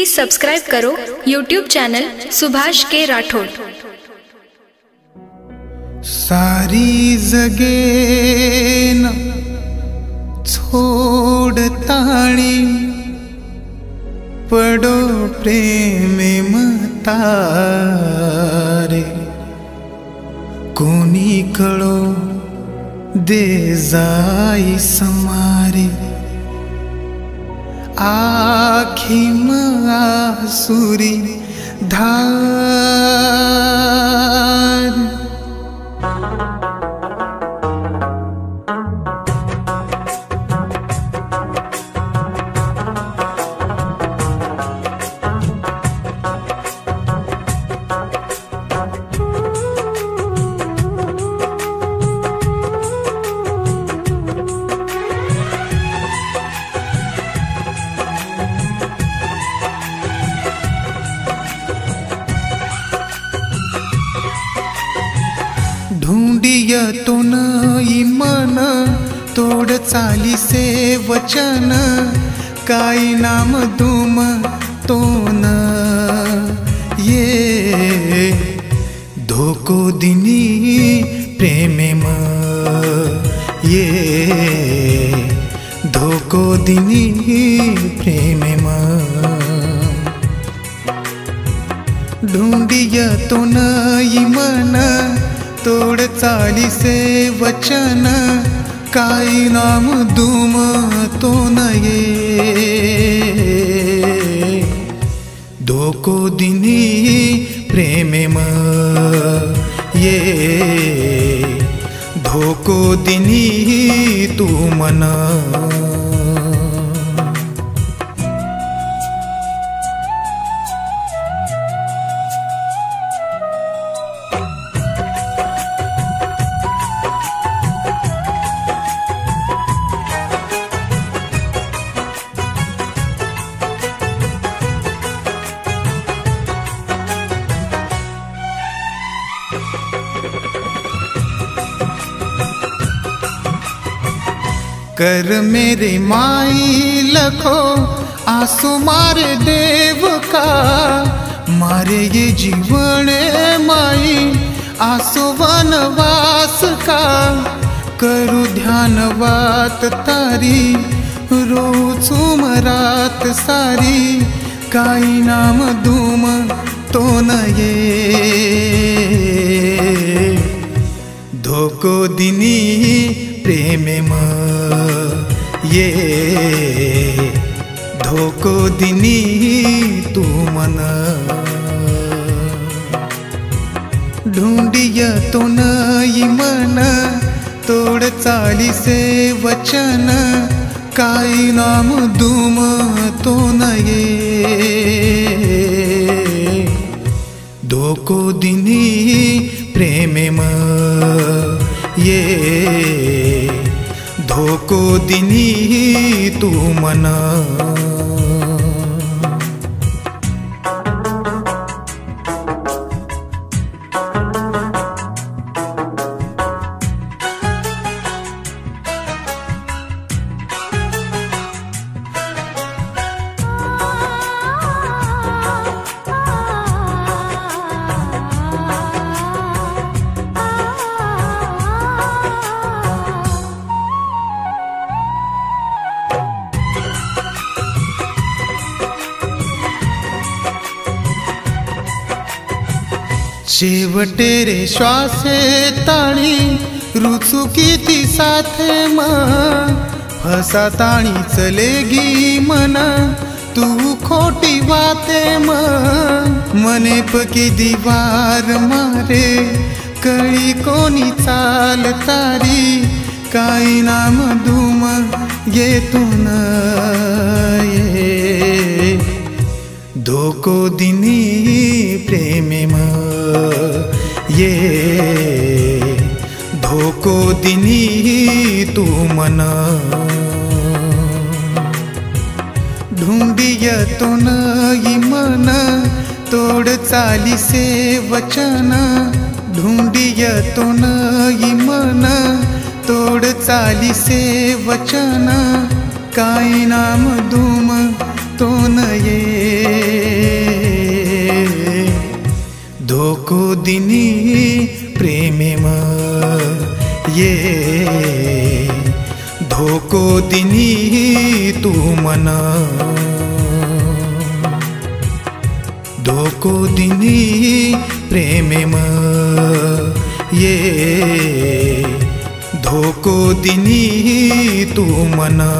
Please subscribe करो YouTube channel Subhash के राठौड़। सारी जगेन छोड़ताणी पडो प्रेमे मतारे कोणी कळो दे जाई समारे आखिम आसुरी धार ढूंढिया तो नई मन तोड़ चाली से वचन काई नाम दुम तो न ये धोको दिनी प्रेमे म ये धोको दिनी प्रेमे म ढूंढिया तो नई मन तोड़ चाली से वचन काई नाम दुम तो नये धोको दिनी प्रेमे म ये धोको दिनी तू मना कर मेरे माई लखो आंसू मारे देव का मारे ये जीवन माई आंसू वनवास का करू ध्यान बात तारी रोचूम रात सारी काई नाम दुम तो नये धोको दिनी प्रेमे म ये धोको दिनी तू मन ढूंढिया तो नई मन तोड़ चाली से वचन काई नाम दुम तो नये धोको दिनी प्रेमे म ये धोको दिनी तू मना शेवटे रे श्वासे ताणी रुचू किती साथे म फसा ताणी चलेगी मन तू खोटी वाते म मने पकी दीवार मारे कळी कोणी चाल तारी काई नाम दुम ये तू न ये धोको दिनी प्रेमे म ये धोको दिनी तू मना ढूंढिया तो नई मन तोड़ चाली से वचन ढूंढिया तो नई मन तोड़ चाली से वचन काई नाम दुम तो नये धोको दिनी प्रेमेम ये धोको दिनी तू मना धोको दिनी प्रेमेम ये धोको दिनी तू मना।